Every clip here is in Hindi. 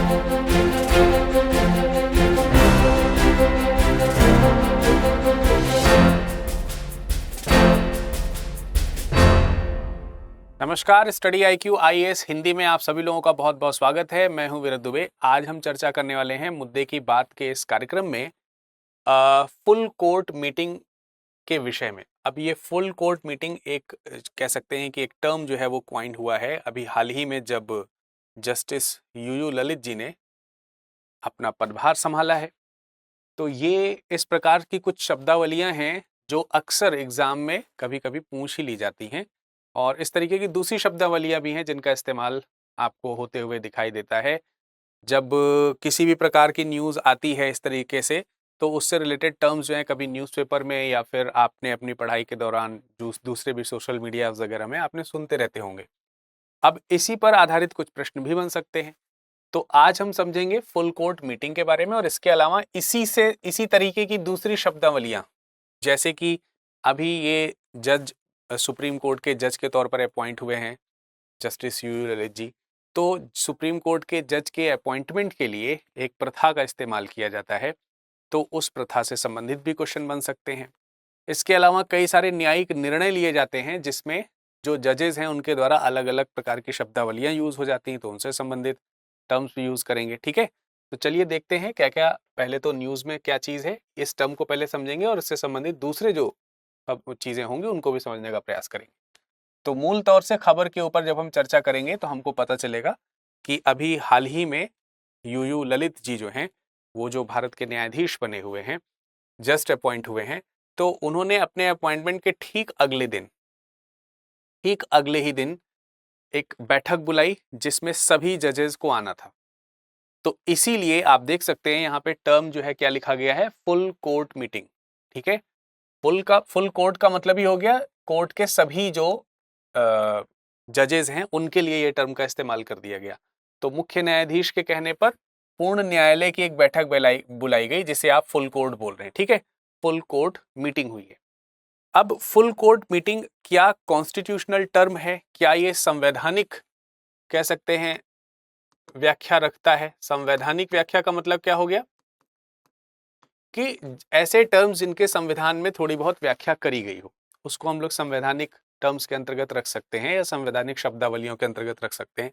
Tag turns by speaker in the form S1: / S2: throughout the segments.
S1: नमस्कार, स्टडी IQ IAS हिंदी में आप सभी लोगों का बहुत बहुत स्वागत है। मैं हूं विरत दुबे। आज हम चर्चा करने वाले हैं मुद्दे की बात के इस कार्यक्रम में फुल कोर्ट मीटिंग के विषय में। अब ये फुल कोर्ट मीटिंग एक कह सकते हैं कि एक टर्म जो है वो क्वाइन हुआ है अभी हाल ही में, जब जस्टिस यूयू ललित जी ने अपना पदभार संभाला है। तो ये इस प्रकार की कुछ शब्दावलियां हैं जो अक्सर एग्जाम में कभी कभी पूछ ही ली जाती हैं, और इस तरीके की दूसरी शब्दावलियां भी हैं जिनका इस्तेमाल आपको होते हुए दिखाई देता है जब किसी भी प्रकार की न्यूज़ आती है इस तरीके से। तो उससे रिलेटेड टर्म्स जो हैं कभी न्यूज़पेपर में या फिर आपने अपनी पढ़ाई के दौरान दूसरे भी सोशल मीडिया वगैरह में आपने सुनते रहते होंगे। अब इसी पर आधारित कुछ प्रश्न भी बन सकते हैं। तो आज हम समझेंगे फुल कोर्ट मीटिंग के बारे में, और इसके अलावा इसी तरीके की दूसरी शब्दावलियां, जैसे कि अभी ये जज सुप्रीम कोर्ट के जज के तौर पर अपॉइंट हुए हैं जस्टिस यूयू ललित जी। तो सुप्रीम कोर्ट के जज के अपॉइंटमेंट के लिए एक प्रथा का इस्तेमाल किया जाता है, तो उस प्रथा से संबंधित भी क्वेश्चन बन सकते हैं। इसके अलावा कई सारे न्यायिक निर्णय लिए जाते हैं जिसमें जो जजेस हैं उनके द्वारा अलग अलग प्रकार की शब्दावलियां यूज हो जाती हैं, तो उनसे संबंधित टर्म्स भी यूज करेंगे। ठीक है, तो चलिए देखते हैं क्या क्या। पहले तो न्यूज में क्या चीज है इस टर्म को पहले समझेंगे, और इससे संबंधित दूसरे जो अब चीजें होंगी उनको भी समझने का प्रयास करेंगे। तो मूल तौर से खबर के ऊपर जब हम चर्चा करेंगे तो हमको पता चलेगा कि अभी हाल ही में यूयू ललित जी जो हैं, वो जो भारत के न्यायाधीश बने हुए हैं, जस्ट अपॉइंट हुए हैं, तो उन्होंने अपने अपॉइंटमेंट के ठीक अगले ही दिन एक बैठक बुलाई जिसमें सभी जजेस को आना था। तो इसीलिए आप देख सकते हैं यहाँ पे टर्म जो है क्या लिखा गया है, फुल कोर्ट मीटिंग। ठीक है, फुल कोर्ट का मतलब ही हो गया कोर्ट के सभी जो जजेस हैं उनके लिए ये टर्म का इस्तेमाल कर दिया गया। तो मुख्य न्यायाधीश के कहने पर पूर्ण न्यायालय की एक बैठक बुलाई गई जिसे आप फुल कोर्ट बोल रहे हैं। ठीक है, फुल कोर्ट मीटिंग हुई है। अब फुल कोर्ट मीटिंग क्या कॉन्स्टिट्यूशनल टर्म है, क्या ये संवैधानिक कह सकते हैं व्याख्या रखता है? संवैधानिक व्याख्या का मतलब क्या हो गया कि ऐसे टर्म्स जिनके संविधान में थोड़ी बहुत व्याख्या करी गई हो उसको हम लोग संवैधानिक टर्म्स के अंतर्गत रख सकते हैं या संवैधानिक शब्दावलियों के अंतर्गत रख सकते हैं।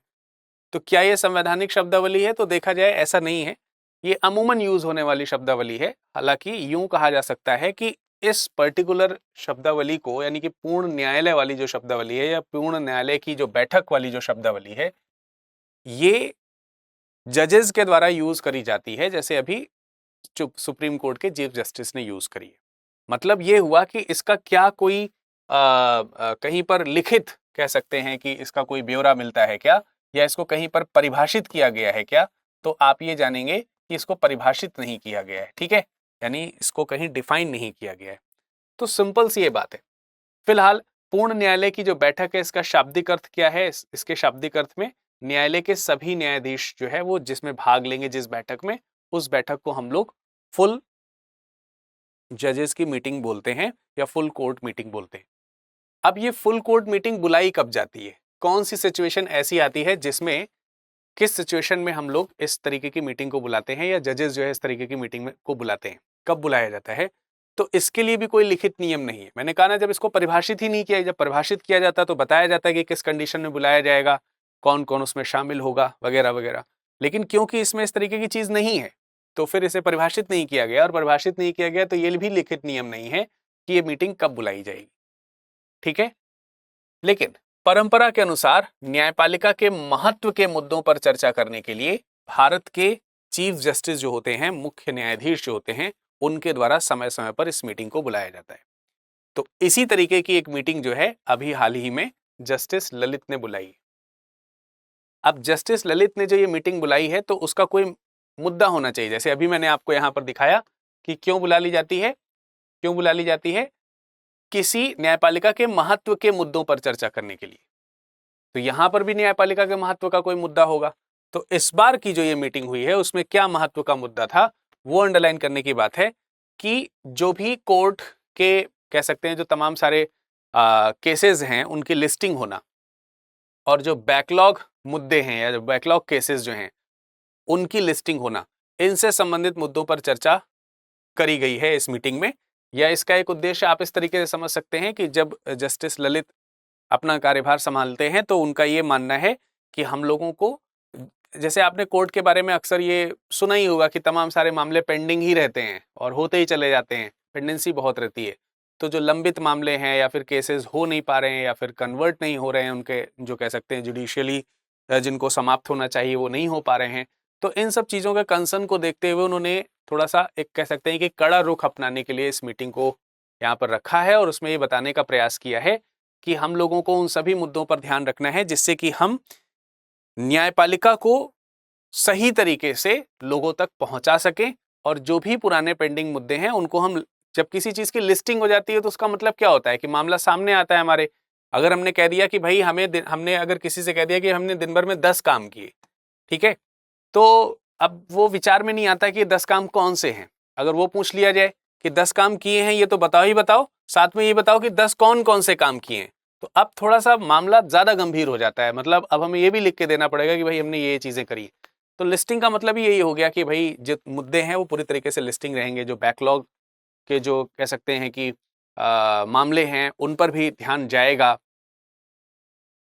S1: तो क्या ये संवैधानिक शब्दावली है? तो देखा जाए ऐसा नहीं है, ये अमूमन यूज होने वाली शब्दावली है। हालांकि यूं कहा जा सकता है कि इस पर्टिकुलर शब्दावली को, यानी कि पूर्ण न्यायालय वाली जो शब्दावली है या पूर्ण न्यायालय की जो बैठक वाली जो शब्दावली है, ये जजेस के द्वारा यूज करी जाती है, जैसे अभी सुप्रीम कोर्ट के चीफ जस्टिस ने यूज करी है। मतलब ये हुआ कि इसका क्या कोई कहीं पर लिखित कह सकते हैं कि इसका कोई ब्यौरा मिलता है क्या, या इसको कहीं पर परिभाषित किया गया है क्या? तो आप ये जानेंगे कि इसको परिभाषित नहीं किया गया है। ठीक है, यानी इसको कहीं डिफाइन नहीं किया गया है। तो सिंपल सी ये बात है। फिलहाल पूर्ण न्यायालय की जो बैठक है इसका शाब्दिक अर्थ क्या है? इसके शाब्दिक अर्थ में न्यायालय के सभी न्यायाधीश जो है वो जिसमें भाग लेंगे जिस बैठक में, उस बैठक को हम लोग फुल जजेस की मीटिंग बोलते हैं या फुल कोर्ट मीटिंग बोलते हैं। अब ये फुल कोर्ट मीटिंग बुलाई कब जाती है? कौन सी सिचुएशन ऐसी आती है जिसमें, किस सिचुएशन में हम लोग इस तरीके की मीटिंग को बुलाते हैं या जजेस जो है इस तरीके की मीटिंग में को बुलाते हैं, कब बुलाया जाता है? तो इसके लिए भी कोई लिखित नियम नहीं है। मैंने कहा ना, जब इसको परिभाषित ही नहीं किया, जब परिभाषित किया जाता तो बताया जाता है कि किस कंडीशन में बुलाया जाएगा, कौन कौन उसमें शामिल होगा वगैरह वगैरह। लेकिन क्योंकि इसमें इस तरीके की चीज नहीं है तो फिर इसे परिभाषित नहीं किया गया, और परिभाषित नहीं किया गया तो ये भी लिखित नियम नहीं है कि ये मीटिंग कब बुलाई जाएगी। ठीक है, लेकिन परंपरा के अनुसार न्यायपालिका के महत्व के मुद्दों पर चर्चा करने के लिए भारत के चीफ जस्टिस जो होते हैं, मुख्य न्यायाधीश जो होते हैं, उनके द्वारा समय समय पर इस मीटिंग को बुलाया जाता है। तो इसी तरीके की एक मीटिंग जो है अभी हाल ही में जस्टिस ललित ने बुलाई। अब जस्टिस ललित ने जो ये मीटिंग बुलाई है तो उसका कोई मुद्दा होना चाहिए। जैसे अभी मैंने आपको यहां पर दिखाया कि क्यों बुला ली जाती है, क्यों बुला ली जाती है, किसी न्यायपालिका के महत्व के मुद्दों पर चर्चा करने के लिए। तो यहां पर भी न्यायपालिका के महत्व का कोई मुद्दा होगा। तो इस बार की जो ये मीटिंग हुई है उसमें क्या महत्व का मुद्दा था वो अंडरलाइन करने की बात है कि जो भी कोर्ट के कह सकते हैं जो तमाम सारे केसेस हैं उनकी लिस्टिंग होना, और जो बैकलॉग मुद्दे हैं या जो बैकलॉग केसेस जो हैं उनकी लिस्टिंग होना, इनसे संबंधित मुद्दों पर चर्चा करी गई है इस मीटिंग में। या इसका एक उद्देश्य आप इस तरीके से समझ सकते हैं कि जब जस्टिस ललित अपना कार्यभार संभालते हैं तो उनका ये मानना है कि हम लोगों को, जैसे आपने कोर्ट के बारे में अक्सर ये सुना ही होगा कि तमाम सारे मामले पेंडिंग ही रहते हैं और होते ही चले जाते हैं, पेंडेंसी बहुत रहती है। तो जो लंबित मामले हैं या फिर केसेस हो नहीं पा रहे हैं या फिर कन्वर्ट नहीं हो रहे हैं, उनके जो कह सकते हैं जुडिशियली जिनको समाप्त होना चाहिए वो नहीं हो पा रहे हैं, तो इन सब चीज़ों के कंसर्न को देखते हुए उन्होंने थोड़ा सा एक कह सकते हैं कि कड़ा रुख अपनाने के लिए इस मीटिंग को यहाँ पर रखा है और उसमें ये बताने का प्रयास किया है कि हम लोगों को उन सभी मुद्दों पर ध्यान रखना है जिससे कि हम न्यायपालिका को सही तरीके से लोगों तक पहुंचा सकें, और जो भी पुराने पेंडिंग मुद्दे हैं उनको हम, जब किसी चीज की लिस्टिंग हो जाती है तो उसका मतलब क्या होता है कि मामला सामने आता है हमारे। अगर हमने कह दिया कि भाई हमने अगर किसी से कह दिया कि हमने दिन भर में 10 काम किए, ठीक है, तो अब वो विचार में नहीं आता कि 10 काम कौन से हैं। अगर वो पूछ लिया जाए कि 10 काम किए हैं ये तो बताओ ही बताओ, साथ में ये बताओ कि 10 कौन कौन से काम किए हैं, तो अब थोड़ा सा मामला ज्यादा गंभीर हो जाता है। मतलब अब हमें ये भी लिख के देना पड़ेगा कि भाई हमने ये चीजें करी। तो लिस्टिंग का मतलब ही यही हो गया कि भाई जो मुद्दे हैं वो पूरी तरीके से लिस्टिंग रहेंगे, जो बैकलॉग के जो कह सकते हैं कि मामले हैं उन पर भी ध्यान जाएगा।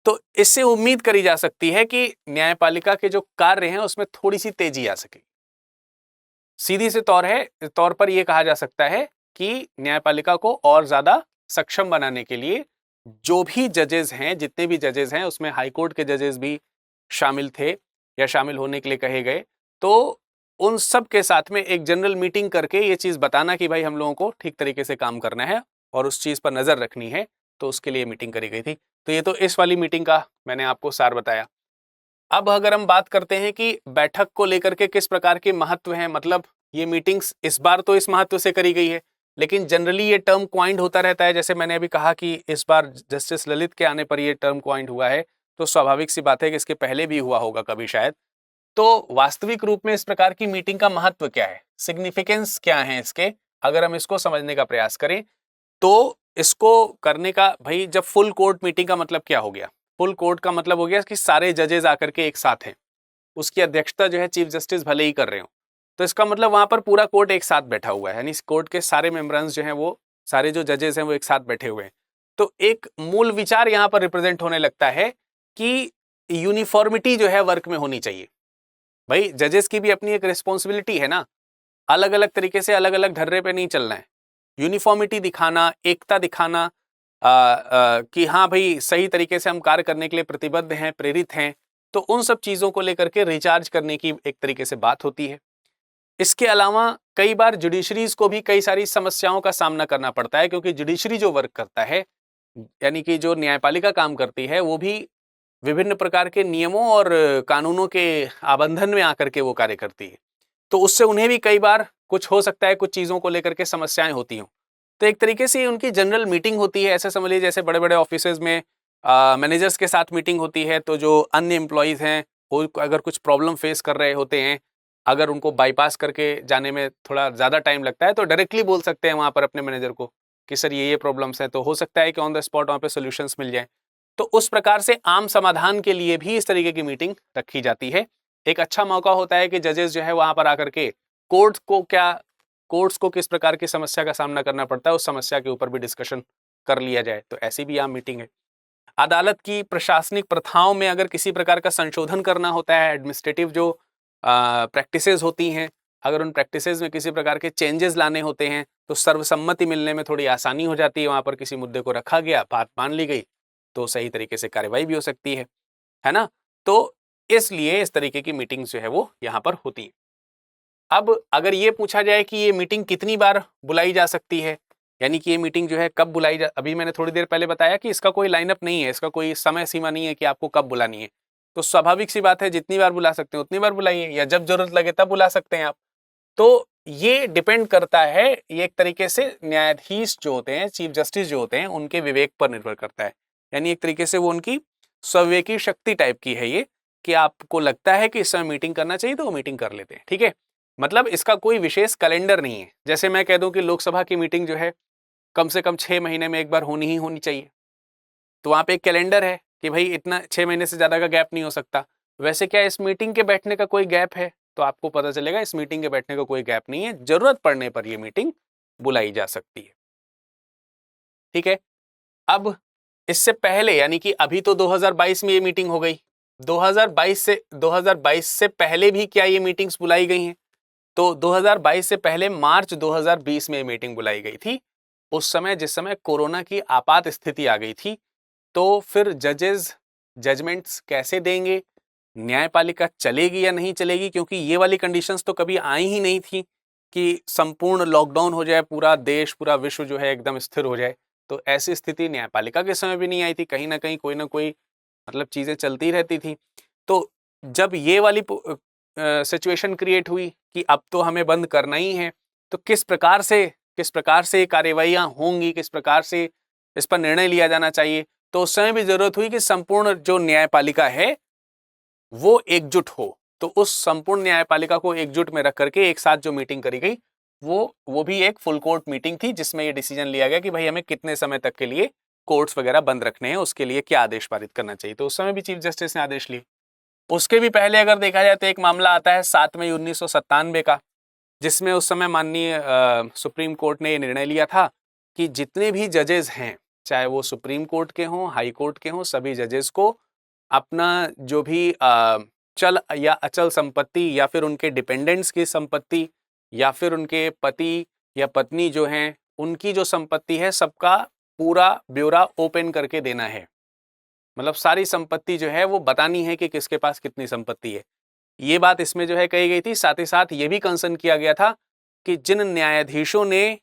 S1: तो इससे उम्मीद करी जा सकती है कि न्यायपालिका के जो कार्य हैं उसमें थोड़ी सी तेजी आ सके। सीधी से तौर पर यह कहा जा सकता है कि न्यायपालिका को और ज्यादा सक्षम बनाने के लिए जो भी जजेस हैं, जितने भी जजेस हैं, उसमें हाईकोर्ट के जजेस भी शामिल थे या शामिल होने के लिए कहे गए, तो उन सब के साथ में एक जनरल मीटिंग करके ये चीज बताना कि भाई हम लोगों को ठीक तरीके से काम करना है और उस चीज पर नजर रखनी है, तो उसके लिए मीटिंग करी गई थी। तो ये तो इस वाली मीटिंग का मैंने आपको सार बताया। अब अगर हम बात करते हैं कि बैठक को लेकर के किस प्रकार के महत्व हैं, मतलब ये मीटिंग्स इस बार तो इस महत्व से करी गई है, लेकिन जनरली ये टर्म क्वाइंड होता रहता है। जैसे मैंने अभी कहा कि इस बार जस्टिस ललित के आने पर ये टर्म क्वाइंड हुआ है, तो स्वाभाविक सी बात है कि इसके पहले भी हुआ होगा कभी शायद। तो वास्तविक रूप में इस प्रकार की मीटिंग का महत्व क्या है, सिग्निफिकेंस क्या है इसके, अगर हम इसको समझने का प्रयास करें तो इसको करने का, भाई जब फुल कोर्ट मीटिंग का मतलब क्या हो गया, फुल कोर्ट का मतलब हो गया कि सारे जजेस आकर के एक साथ हैं, उसकी अध्यक्षता जो है चीफ जस्टिस भले ही कर रहे हो, तो इसका मतलब वहां पर पूरा कोर्ट एक साथ बैठा हुआ है, यानी इस कोर्ट के सारे मेंबर्स जो हैं वो सारे जो जजेस हैं वो एक साथ बैठे हुए हैं। तो एक मूल विचार यहाँ पर रिप्रेजेंट होने लगता है कि यूनिफॉर्मिटी जो है वर्क में होनी चाहिए। भाई जजेस की भी अपनी एक रिस्पॉन्सिबिलिटी है ना, अलग अलग तरीके से अलग अलग ढर्रे पे नहीं चलना है, यूनिफॉर्मिटी दिखाना, एकता दिखाना, कि हाँ भाई सही तरीके से हम कार्य करने के लिए प्रतिबद्ध हैं, प्रेरित हैं, तो उन सब चीजों को लेकर के रिचार्ज करने की एक तरीके से बात होती है। इसके अलावा कई बार जुडिशरीज को भी कई सारी समस्याओं का सामना करना पड़ता है, क्योंकि जुडिशरी जो वर्क करता है, यानी कि जो न्यायपालिका काम करती है, वो भी विभिन्न प्रकार के नियमों और कानूनों के आबंधन में आकर के वो कार्य करती है, तो उससे उन्हें भी कई बार कुछ हो सकता है, कुछ चीजों को लेकर के समस्याएं होती हों। तो एक तरीके से उनकी जनरल मीटिंग होती है, ऐसे समझ लीजिए जैसे बड़े बड़े ऑफिसेज में मैनेजर्स के साथ मीटिंग होती है, तो जो अन्य एम्प्लॉयज हैं वो अगर कुछ प्रॉब्लम फेस कर रहे होते हैं, अगर उनको बाईपास करके जाने में थोड़ा ज़्यादा टाइम लगता है, तो डायरेक्टली बोल सकते हैं वहाँ पर अपने मैनेजर को कि सर ये प्रॉब्लम्स हैं, तो हो सकता है कि ऑन द स्पॉट वहाँ पे सोल्यूशंस मिल जाएं। तो उस प्रकार से आम समाधान के लिए भी इस तरीके की मीटिंग रखी जाती है। एक अच्छा मौका होता है कि जजेस जो है वहाँ पर आकर के कोर्ट्स को किस प्रकार की समस्या का सामना करना पड़ता है, उस समस्या के ऊपर भी डिस्कशन कर लिया जाए, तो ऐसी भी आम मीटिंग है। अदालत की प्रशासनिक प्रथाओं में अगर किसी प्रकार का संशोधन करना होता है, एडमिनिस्ट्रेटिव जो प्रैक्टिसेस होती हैं, अगर उन प्रैक्टिसेस में किसी प्रकार के चेंजेस लाने होते हैं, तो सर्वसम्मति मिलने में थोड़ी आसानी हो जाती है। वहाँ पर किसी मुद्दे को रखा गया, बात मान ली गई, तो सही तरीके से कार्रवाई भी हो सकती है ना। तो इसलिए इस तरीके की मीटिंग्स जो है वो यहाँ पर होती है। अब अगर ये पूछा जाए कि ये मीटिंग कितनी बार बुलाई जा सकती है, यानी कि ये मीटिंग जो है कब बुलाई जा, अभी मैंने थोड़ी देर पहले बताया कि इसका कोई लाइनअप नहीं है, इसका कोई समय सीमा नहीं है कि आपको कब बुलानी है। तो स्वाभाविक सी बात है, जितनी बार बुला सकते हैं उतनी बार बुलाइए, या जब जरूरत लगे तब बुला सकते हैं आप। तो ये डिपेंड करता है, ये एक तरीके से न्यायाधीश जो होते हैं, चीफ जस्टिस जो होते हैं, उनके विवेक पर निर्भर करता है। यानी एक तरीके से वो उनकी स्वविवेकी शक्ति टाइप की है ये, कि आपको लगता है कि इस समय मीटिंग करना चाहिए तो वो मीटिंग कर लेते हैं, ठीक है। मतलब इसका कोई विशेष कैलेंडर नहीं है। जैसे मैं कह दूं कि लोकसभा की मीटिंग जो है कम से कम 6 महीने में एक बार होनी ही होनी चाहिए, तो वहां पे एक कैलेंडर है कि भाई इतना 6 महीने से ज्यादा का गैप नहीं हो सकता। वैसे क्या इस मीटिंग के बैठने का कोई गैप है? तो आपको पता चलेगा इस मीटिंग के बैठने का कोई गैप नहीं है, जरूरत पड़ने पर यह मीटिंग बुलाई जा सकती है। ठीक है, अब इससे पहले यानी कि अभी तो 2022 में ये मीटिंग हो गई, 2022 से पहले भी क्या ये मीटिंग्स बुलाई गई हैं? तो 2022 से पहले मार्च 2020 में ये मीटिंग बुलाई गई थी। उस समय जिस समय कोरोना की आपात स्थिति आ गई थी, तो फिर जजेस जजमेंट्स कैसे देंगे, न्यायपालिका चलेगी या नहीं चलेगी, क्योंकि ये वाली कंडीशंस तो कभी आई ही नहीं थी कि संपूर्ण लॉकडाउन हो जाए, पूरा देश पूरा विश्व जो है एकदम स्थिर हो जाए। तो ऐसी स्थिति न्यायपालिका के समय भी नहीं आई थी, कहीं ना कहीं कोई ना कोई मतलब चीजें चलती रहती थी। तो जब ये वाली सिचुएशन क्रिएट हुई कि अब तो हमें बंद करना ही है, तो किस प्रकार से कार्यवाहियां होंगी, किस प्रकार से इस पर निर्णय लिया जाना चाहिए, तो उस समय भी जरूरत हुई कि संपूर्ण जो न्यायपालिका है वो एकजुट हो। तो उस संपूर्ण न्यायपालिका को एकजुट में रख करके एक साथ जो मीटिंग करी गई वो भी एक फुल कोर्ट मीटिंग थी, जिसमें ये डिसीजन लिया गया कि भाई हमें कितने समय तक के लिए कोर्ट्स वगैरह बंद रखने हैं, उसके लिए क्या आदेश पारित करना चाहिए। तो उस समय भी चीफ जस्टिस ने आदेश लिए। उसके भी पहले अगर देखा जाए तो एक मामला आता है 7 मई 1997 का, जिसमें उस समय माननीय सुप्रीम कोर्ट ने ये निर्णय लिया था कि जितने भी जजेस हैं, चाहे वो सुप्रीम कोर्ट के हों, हाई कोर्ट के हों, सभी जजेस को अपना जो भी चल या अचल संपत्ति या फिर उनके डिपेंडेंट्स की संपत्ति या फिर उनके पति या पत्नी जो हैं उनकी जो संपत्ति है, सबका पूरा ब्यौरा ओपन करके देना है। मतलब सारी संपत्ति जो है वो बतानी है कि किसके पास कितनी संपत्ति है। ये बात इसमें जो है कही गई थी। साथ ही साथ ये भी कंसर्न किया गया था कि जिन न्यायाधीशों ने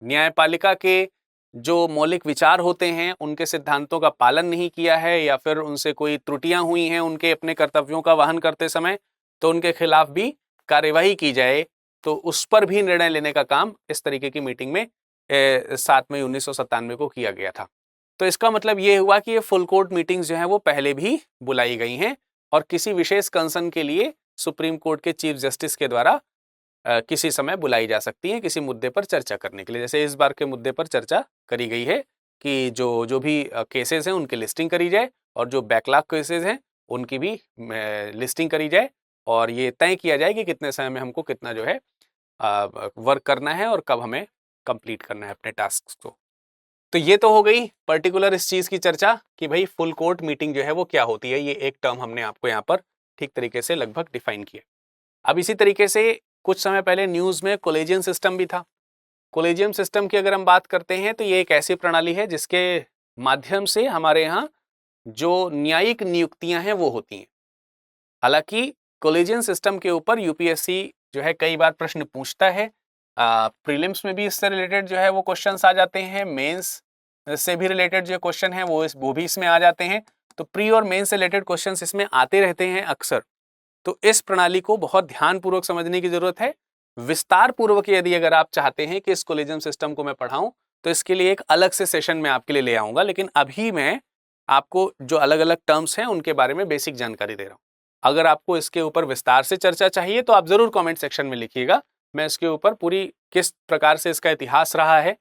S1: न्यायपालिका के जो मौलिक विचार होते हैं उनके सिद्धांतों का पालन नहीं किया है या फिर उनसे कोई त्रुटियां हुई हैं उनके अपने कर्तव्यों का वहन करते समय, तो उनके खिलाफ भी कार्यवाही की जाए। तो उस पर भी निर्णय लेने का काम इस तरीके की मीटिंग में 7 मई 1997 को किया गया था। तो इसका मतलब ये हुआ कि ये फुल कोर्ट मीटिंग्स जो है वो पहले भी बुलाई गई हैं और किसी विशेष कंसर्न के लिए सुप्रीम कोर्ट के चीफ जस्टिस के द्वारा किसी समय बुलाई जा सकती है किसी मुद्दे पर चर्चा करने के लिए। जैसे इस बार के मुद्दे पर चर्चा करी गई है कि जो भी केसेस हैं उनकी लिस्टिंग करी जाए और जो बैकलॉग केसेस हैं उनकी भी लिस्टिंग करी जाए और ये तय किया जाए कि कितने समय में हमको कितना जो है वर्क करना है और कब हमें कंप्लीट करना है अपने टास्क को। तो ये तो हो गई पर्टिकुलर इस चीज की चर्चा कि भाई फुल कोर्ट मीटिंग जो है वो क्या होती है। ये एक टर्म हमने आपको यहाँ पर ठीक तरीके से लगभग डिफाइन किया। अब इसी तरीके से कुछ समय पहले न्यूज में कोलेजियम सिस्टम भी था। कोलेजियम सिस्टम की अगर हम बात करते हैं तो ये एक ऐसी प्रणाली है जिसके माध्यम से हमारे यहाँ जो न्यायिक नियुक्तियां हैं वो होती हैं। हालांकि कोलेजियम सिस्टम के ऊपर यूपीएससी जो है कई बार प्रश्न पूछता है। प्रीलिम्स में भी इससे रिलेटेड जो है वो क्वेश्चंस आ जाते हैं, मेंस से भी रिलेटेड जो क्वेश्चन है वो भी इसमें आ जाते हैं। तो प्री और मेंस से रिलेटेड क्वेश्चंस इसमें आते रहते हैं अक्सर। तो इस प्रणाली को बहुत ध्यानपूर्वक समझने की जरूरत है। विस्तार पूर्वक यदि अगर आप चाहते हैं कि इस कोलेजियम सिस्टम को मैं पढ़ाऊं तो इसके लिए एक अलग से सेशन में आपके लिए ले आऊंगा, लेकिन अभी मैं आपको जो अलग अलग टर्म्स हैं उनके बारे में बेसिक जानकारी दे रहा हूं। अगर आपको इसके ऊपर विस्तार से चर्चा चाहिए तो आप जरूर कमेंट सेक्शन में लिखिएगा। मैं इसके ऊपर पूरी किस प्रकार से इसका इतिहास रहा है,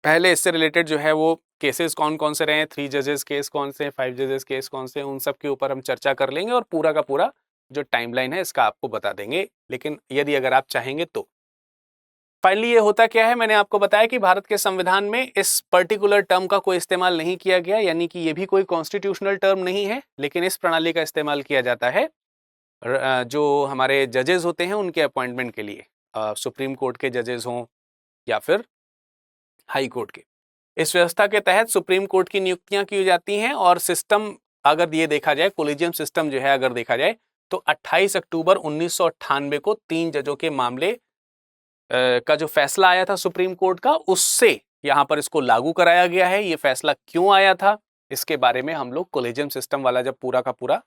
S1: पहले इससे रिलेटेड जो है वो केसेस कौन कौन से रहे, 3 जजेस केस कौन से, 5 जजेस केस कौन से, उन सब के ऊपर हम चर्चा कर लेंगे और पूरा का पूरा जो टाइमलाइन है इसका आपको बता देंगे। लेकिन यदि अगर आप चाहेंगे तो फाइनली ये होता क्या है, मैंने आपको बताया कि भारत के संविधान में इस पर्टिकुलर टर्म का कोई इस्तेमाल नहीं किया गया, यानी कि ये भी कोई कॉन्स्टिट्यूशनल टर्म नहीं है, लेकिन इस प्रणाली का इस्तेमाल किया जाता है जो हमारे जजेस होते हैं उनके अपॉइंटमेंट के लिए, सुप्रीम कोर्ट के जजेस हों या फिर हाई कोर्ट के। इस व्यवस्था के तहत सुप्रीम कोर्ट की नियुक्तियां की जाती हैं और सिस्टम अगर ये देखा जाए, कोलेजियम सिस्टम जो है अगर देखा जाए तो 28 अक्टूबर 1998 को 3 जजों के मामले का जो फैसला आया था सुप्रीम कोर्ट का, उससे यहां पर इसको लागू कराया गया है। ये फैसला क्यों आया था इसके बारे में हम लोग कोलेजियम सिस्टम वाला जब पूरा का पूरा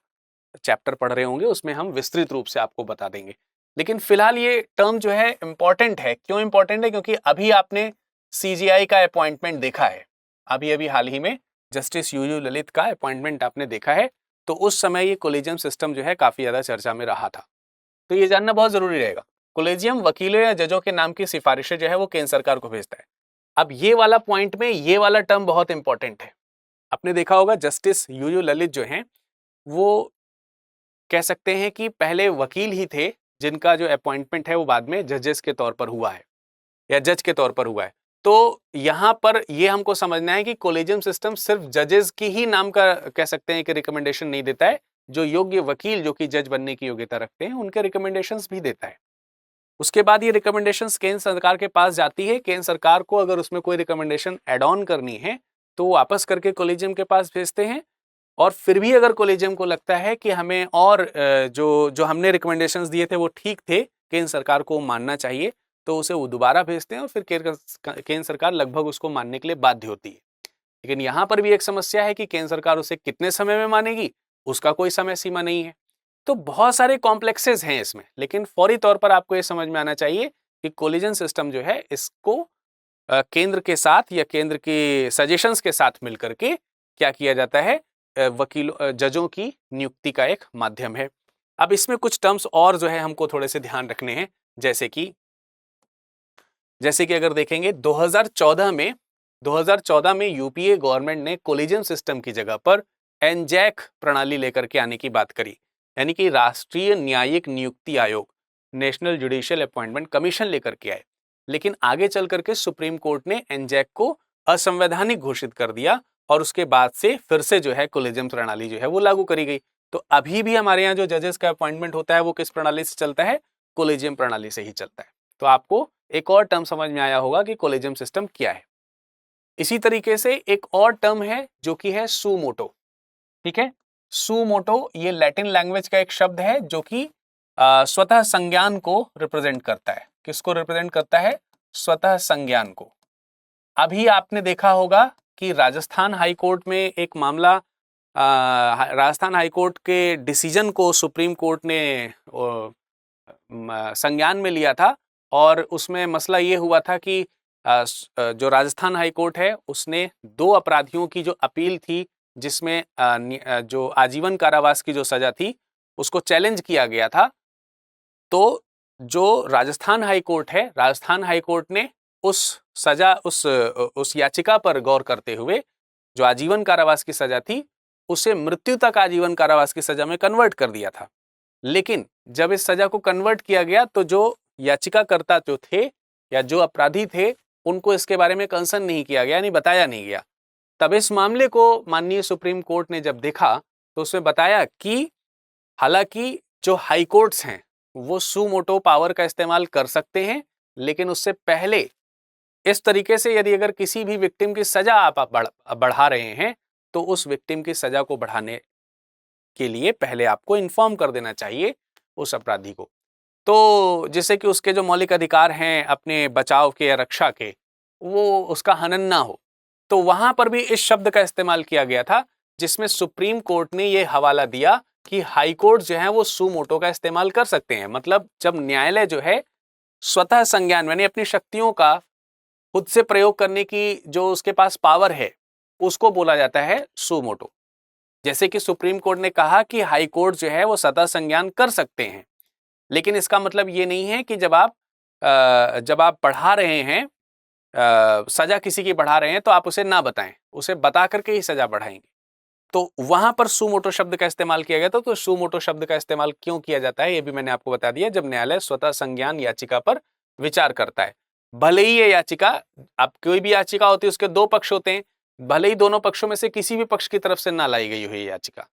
S1: चैप्टर पढ़ रहे होंगे उसमें हम विस्तृत रूप से आपको बता देंगे। लेकिन फिलहाल ये टर्म जो है इंपॉर्टेंट है। क्यों इंपॉर्टेंट है? क्योंकि अभी आपने सीजीआई का अपॉइंटमेंट देखा है, अभी हाल ही में जस्टिस यूयू ललित का अपॉइंटमेंट आपने देखा है, तो उस समय ये कोलेजियम सिस्टम जो है काफी ज्यादा चर्चा में रहा था। तो ये जानना बहुत जरूरी रहेगा। कोलेजियम वकीलों या जजों के नाम की सिफारिशें जो है वो केंद्र सरकार को भेजता है। अब ये वाला पॉइंट में ये वाला टर्म बहुत इंपॉर्टेंट है। आपने देखा होगा जस्टिस यूयू ललित जो हैं वो कह सकते हैं कि पहले वकील ही थे, जिनका जो अपॉइंटमेंट है वो बाद में जजेस के तौर पर हुआ है या जज के तौर पर हुआ है। तो यहां पर ये हमको समझना है कि कोलेजियम सिस्टम सिर्फ जजेस की ही नाम का कह सकते हैं कि रिकमेंडेशन नहीं देता है, जो योग्य वकील जो कि जज बनने की योग्यता रखते हैं उनके रिकमेंडेशंस भी देता है। उसके बाद ये रिकमेंडेशंस केंद्र सरकार के पास जाती है। केंद्र सरकार को अगर उसमें कोई रिकमेंडेशन एड ऑन करनी है तो वो वापस करके कोलेजियम के पास भेजते हैं, और फिर भी अगर कोलेजियम को लगता है कि हमें और जो हमने रिकमेंडेशंस दिए थे वो ठीक थे, केंद्र सरकार को मानना चाहिए, तो उसे वो दोबारा भेजते हैं और फिर केंद्र सरकार लगभग उसको मानने के लिए बाध्य होती है। लेकिन यहां पर भी एक समस्या है कि केंद्र सरकार उसे कितने समय में मानेगी, उसका कोई समय सीमा नहीं है। तो बहुत सारे कॉम्प्लेक्सेस हैं इसमें, लेकिन फौरी तौर पर आपको ये समझ में आना चाहिए कि कोलिजन सिस्टम जो है इसको केंद्र के साथ या केंद्र के सजेशंस के साथ मिलकर के क्या किया जाता है, वकीलों जजों की नियुक्ति का एक माध्यम है। अब इसमें कुछ टर्म्स और जो है हमको थोड़े से ध्यान रखने हैं, जैसे कि अगर देखेंगे 2014 में यूपीए गवर्नमेंट ने कोलिजन सिस्टम की जगह पर एनजैक प्रणाली लेकर के आने की बात करी, यानी कि राष्ट्रीय न्यायिक नियुक्ति आयोग, नेशनल जुडिशियल अपॉइंटमेंट कमीशन लेकर के आए। लेकिन आगे चल करके सुप्रीम कोर्ट ने एनजैक को असंवैधानिक घोषित कर दिया और उसके बाद से फिर से जो है कोलिजन प्रणाली जो है वो लागू करी गई। तो अभी भी हमारे यहाँ जो जजेस का अपॉइंटमेंट होता है वो किस प्रणाली से चलता है, कोलिजियम प्रणाली से ही चलता है। तो आपको एक और टर्म समझ में आया होगा कि कोलिजियम सिस्टम क्या है। इसी तरीके से एक और टर्म है जो कि है सुमोटो। ठीक है, सुमोटो ये लैटिन लैंग्वेज का एक शब्द है जो कि स्वतः संज्ञान को रिप्रेजेंट करता है। किसको रिप्रेजेंट करता है? स्वतः संज्ञान को। अभी आपने देखा होगा कि राजस्थान हाई कोर्ट में एक मामला, राजस्थान हाई कोर्ट के डिसीजन को सुप्रीम कोर्ट ने संज्ञान में लिया था, और उसमें मसला ये हुआ था कि जो राजस्थान हाई कोर्ट है उसने 2 अपराधियों की जो अपील थी, जिसमें जो आजीवन कारावास की जो सजा थी उसको चैलेंज किया गया था। तो जो राजस्थान हाई कोर्ट है, राजस्थान हाई कोर्ट ने उस सजा उस याचिका पर गौर करते हुए जो आजीवन कारावास की सजा थी उसे मृत्यु तक आजीवन कारावास की सजा में कन्वर्ट कर दिया था। लेकिन जब इस सजा को कन्वर्ट किया गया तो जो याचिकाकर्ता जो थे या जो अपराधी थे उनको इसके बारे में कंसर्न नहीं किया गया, नहीं बताया नहीं गया। तब इस मामले को माननीय सुप्रीम कोर्ट ने जब देखा तो उसमें बताया कि हालांकि जो हाई कोर्ट्स हैं वो सुमोटो पावर का इस्तेमाल कर सकते हैं, लेकिन उससे पहले इस तरीके से यदि अगर किसी भी विक्टिम की सजा आप बढ़ा रहे हैं तो उस विक्टिम की सजा को बढ़ाने के लिए पहले आपको इन्फॉर्म कर देना चाहिए उस अपराधी को, तो जिससे कि उसके जो मौलिक अधिकार हैं अपने बचाव के या रक्षा के, वो उसका हनन ना हो। तो वहां पर भी इस शब्द का इस्तेमाल किया गया था, जिसमें सुप्रीम कोर्ट ने यह हवाला दिया कि हाई कोर्ट जो है वो सुमोटो का इस्तेमाल कर सकते हैं। मतलब जब न्यायालय जो है स्वतः संज्ञान यानी अपनी शक्तियों का खुद से प्रयोग करने की जो उसके पास पावर है उसको बोला जाता है सुमोटो। जैसे कि सुप्रीम कोर्ट ने कहा कि हाई कोर्ट जो है वो स्वतः संज्ञान कर सकते हैं, लेकिन इसका मतलब ये नहीं है कि जब आप बढ़ा रहे हैं, सजा किसी की बढ़ा रहे हैं तो आप उसे ना बताएं, उसे बता करके ही सजा बढ़ाएंगे। तो वहां पर सुमोटो शब्द का इस्तेमाल किया गया था। तो सुमोटो शब्द का इस्तेमाल क्यों किया जाता है ये भी मैंने आपको बता दिया, जब न्यायालय स्वतः संज्ञान याचिका पर विचार करता है। भले ही ये याचिका, अब कोई भी याचिका होती है उसके 2 पक्ष होते हैं, भले ही दोनों पक्षों में से किसी भी पक्ष की तरफ से ना लाई गई हुई याचिका,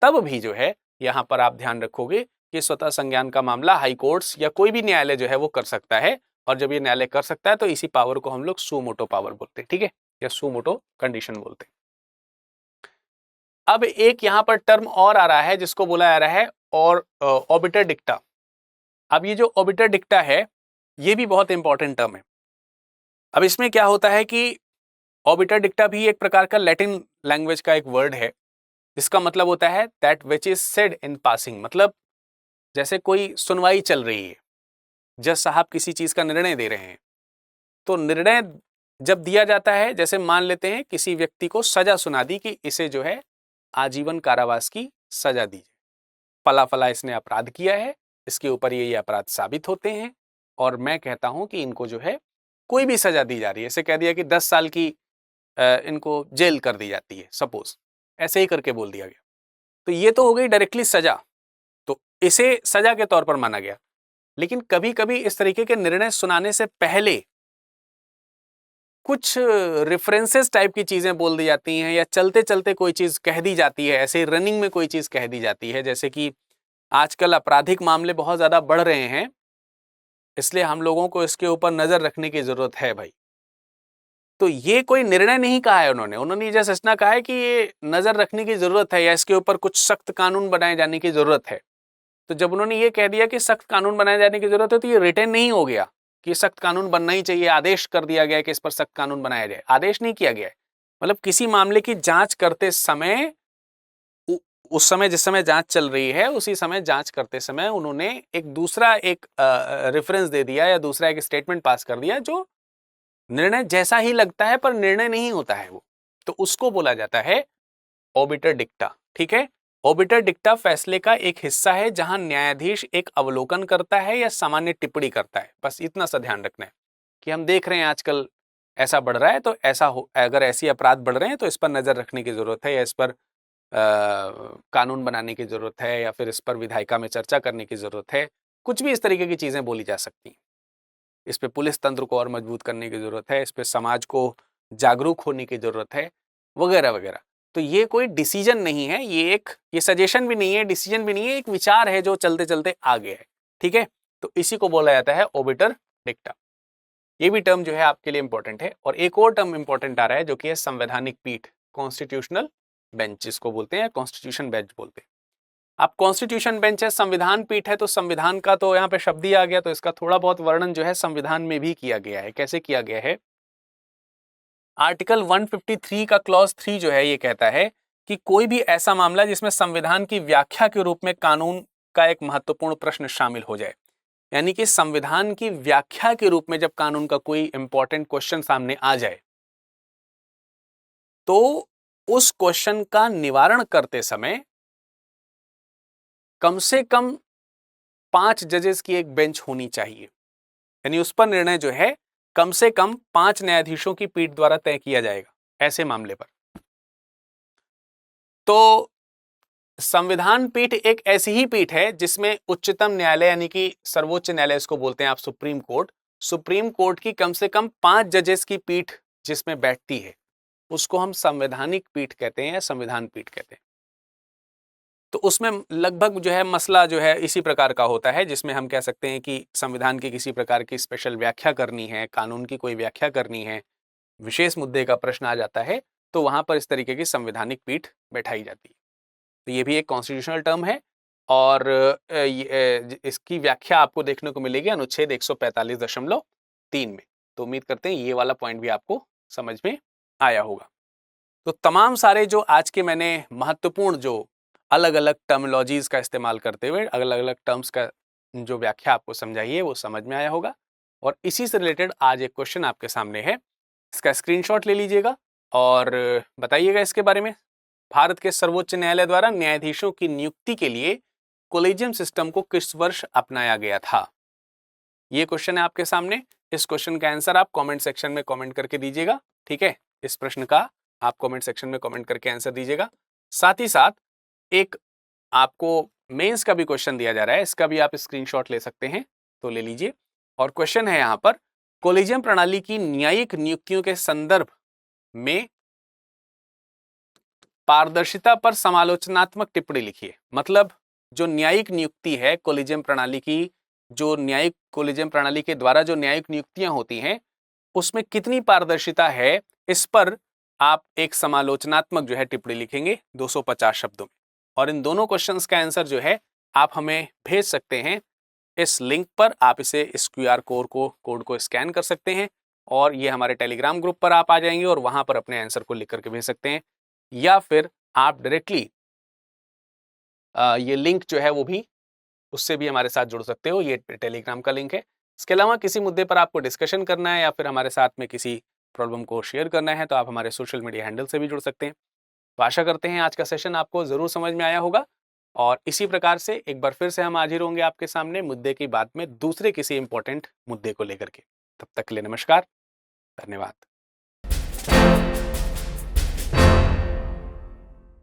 S1: तब भी जो है यहां पर आप ध्यान रखोगे कि स्वतः संज्ञान का मामला हाई कोर्ट्स या कोई भी न्यायालय जो है वो कर सकता है, और जब ये न्यायालय कर सकता है तो इसी पावर को हम लोग सुमोटो पावर बोलते हैं। ठीक है, या सुमोटो कंडीशन बोलते हैं। अब एक यहां पर टर्म और आ रहा है जिसको बोला जा रहा है और ऑबिटर डिक्टा। अब ये जो ऑबिटर डिक्टा है ये भी बहुत इंपॉर्टेंट टर्म है। अब इसमें क्या होता है कि ऑबिटर डिक्टा भी एक प्रकार का लैटिन लैंग्वेज का एक वर्ड है, जिसका मतलब होता है that which is said in passing. मतलब जैसे कोई सुनवाई चल रही है, जज साहब किसी चीज का निर्णय दे रहे हैं, तो निर्णय जब दिया जाता है, जैसे मान लेते हैं किसी व्यक्ति को सजा सुना दी कि इसे जो है आजीवन कारावास की सजा दी, फला फला इसने अपराध किया है, इसके ऊपर ये अपराध साबित होते हैं, और मैं कहता हूं कि इनको जो है कोई भी सजा दी जा रही है। ऐसे कह दिया कि 10 साल की इनको जेल कर दी जाती है, सपोज ऐसे ही करके बोल दिया गया, तो ये तो हो गई डायरेक्टली सजा, तो इसे सजा के तौर पर माना गया। लेकिन कभी कभी इस तरीके के निर्णय सुनाने से पहले कुछ रेफरेंसेस टाइप की चीजें बोल दी जाती हैं, या चलते चलते कोई चीज कह दी जाती है, ऐसे रनिंग में कोई चीज कह दी जाती है। जैसे कि आजकल आपराधिक मामले बहुत ज्यादा बढ़ रहे हैं, इसलिए हम लोगों को इसके ऊपर नजर रखने की जरूरत है भाई। तो ये कोई निर्णय नहीं कहा है उन्होंने जैसे इतना कहा है कि ये नजर रखने की जरूरत है, या इसके ऊपर कुछ सख्त कानून बनाए जाने की जरूरत है। तो जब उन्होंने ये कह दिया कि सख्त कानून बनाए जाने की जरूरत है, तो ये रिटर्न नहीं हो गया कि सख्त कानून बनना ही चाहिए, आदेश कर दिया गया कि इस पर सख्त कानून बनाया जाए। आदेश नहीं किया गया है, मतलब किसी मामले की जांच करते समय, उस समय जिस समय जांच चल रही है उसी समय जांच करते समय उन्होंने एक दूसरा एक रेफरेंस दे दिया, या दूसरा एक स्टेटमेंट पास कर दिया जो निर्णय जैसा ही लगता है पर निर्णय नहीं होता है वो, तो उसको बोला जाता है ओबिटर डिक्टा। ठीक है, ओबिटर डिक्टा फैसले का एक हिस्सा है जहां न्यायाधीश एक अवलोकन करता है या सामान्य टिप्पणी करता है। बस इतना सा ध्यान रखना है कि हम देख रहे हैं आजकल ऐसा बढ़ रहा है, तो ऐसा हो, अगर ऐसी अपराध बढ़ रहे हैं तो इस पर नजर रखने की जरूरत है, या इस पर कानून बनाने की जरूरत है, या फिर इस पर विधायिका में चर्चा करने की जरूरत है। कुछ भी इस तरीके की चीजें बोली जा सकती हैं। इस पे पुलिस तंत्र को और मजबूत करने की जरूरत है, इस पे समाज को जागरूक होने की जरूरत है, वगैरह वगैरह। तो ये कोई डिसीजन नहीं है, ये सजेशन भी नहीं है, डिसीजन भी नहीं है, एक विचार है जो चलते चलते आ गया है। ठीक है, तो इसी को बोला जाता है ओबिटर डिक्टा। ये भी टर्म जो है आपके लिए इंपॉर्टेंट है। और एक और टर्म इंपॉर्टेंट आ रहा है जो कि है संवैधानिक पीठ, कॉन्स्टिट्यूशनल बेंच जिसको बोलते हैं, कॉन्स्टिट्यूशन बेंच बोलते हैं। आप कॉन्स्टिट्यूशन बेंच है, संविधान पीठ है, तो संविधान का तो यहाँ पे शब्द ही आ गया, तो इसका थोड़ा बहुत वर्णन जो है संविधान में भी किया गया है। कैसे किया गया है? आर्टिकल 153 का क्लॉज 3 जो है ये कहता है कि कोई भी ऐसा मामला जिसमें संविधान की व्याख्या के रूप में कानून का एक महत्वपूर्ण प्रश्न शामिल हो जाए, यानी कि संविधान की व्याख्या के रूप में जब कानून का कोई इंपॉर्टेंट क्वेश्चन सामने आ जाए, तो उस क्वेश्चन का निवारण करते समय कम से कम 5 जजेस की एक बेंच होनी चाहिए, यानी उस पर निर्णय जो है कम से कम 5 न्यायाधीशों की पीठ द्वारा तय किया जाएगा ऐसे मामले पर। तो संविधान पीठ एक ऐसी ही पीठ है जिसमें उच्चतम न्यायालय यानी कि सर्वोच्च न्यायालय इसको बोलते हैं आप, सुप्रीम कोर्ट की कम से कम 5 जजेस की पीठ जिसमें बैठती है, उसको हम संवैधानिक पीठ कहते हैं या संविधान पीठ कहते हैं। तो उसमें लगभग जो है मसला जो है इसी प्रकार का होता है, जिसमें हम कह सकते हैं कि संविधान की किसी प्रकार की स्पेशल व्याख्या करनी है, कानून की कोई व्याख्या करनी है, विशेष मुद्दे का प्रश्न आ जाता है, तो वहां पर इस तरीके की संवैधानिक पीठ बैठाई जाती है। तो ये भी एक कॉन्स्टिट्यूशनल टर्म है, और इसकी व्याख्या आपको देखने को मिलेगी अनुच्छेद 145.3 में। तो उम्मीद करते हैं ये वाला पॉइंट भी आपको समझ में आया होगा। तो तमाम सारे जो आज के मैंने महत्वपूर्ण जो अलग अलग टर्मिनोलॉजीज का इस्तेमाल करते हुए अलग अलग टर्म्स का जो व्याख्या आपको समझाई है वो समझ में आया होगा। और इसी से रिलेटेड आज एक क्वेश्चन आपके सामने है, इसका स्क्रीनशॉट ले लीजिएगा और बताइएगा इसके बारे में। भारत के सर्वोच्च न्यायालय द्वारा न्यायाधीशों की नियुक्ति के लिए कोलेजियम सिस्टम को किस वर्ष अपनाया गया था? ये क्वेश्चन है आपके सामने। इस क्वेश्चन का आंसर आप कमेंट सेक्शन में कमेंट करके दीजिएगा। ठीक है, इस प्रश्न का आप कमेंट सेक्शन में कमेंट करके आंसर दीजिएगा। साथ ही साथ एक आपको मेंस का भी क्वेश्चन दिया जा रहा है, इसका भी आप स्क्रीनशॉट ले सकते हैं, तो ले लीजिए। और क्वेश्चन है यहां पर, कोलेजियम प्रणाली की न्यायिक नियुक्तियों के संदर्भ में पारदर्शिता पर समालोचनात्मक टिप्पणी लिखिए। मतलब जो न्यायिक नियुक्ति है कोलेजियम प्रणाली की, जो न्यायिक कोलेजियम प्रणाली के द्वारा जो न्यायिक नियुक्तियां होती हैं उसमें कितनी पारदर्शिता है, इस पर आप एक समालोचनात्मक जो है टिप्पणी लिखेंगे 250 शब्दों में। और इन दोनों क्वेश्चंस का आंसर जो है आप हमें भेज सकते हैं इस लिंक पर। आप इस QR कोड को स्कैन कर सकते हैं और ये हमारे टेलीग्राम ग्रुप पर आप आ जाएंगे और वहां पर अपने आंसर को लिख करके भेज सकते हैं, या फिर आप डायरेक्टली ये लिंक जो है वो भी उससे भी हमारे साथ जुड़ सकते हो, ये टेलीग्राम का लिंक है। इसके अलावा किसी मुद्दे पर आपको डिस्कशन करना है या फिर हमारे साथ में किसी प्रॉब्लम को शेयर करना है तो आप हमारे सोशल मीडिया हैंडल से भी जुड़ सकते हैं। तो आशा करते हैं आज का सेशन आपको जरूर समझ में आया होगा, और इसी प्रकार से एक बार फिर से हम हाजिर होंगे आपके सामने मुद्दे की बात में दूसरे किसी इंपॉर्टेंट मुद्दे को लेकर के। तब तक के लिए नमस्कार, धन्यवाद।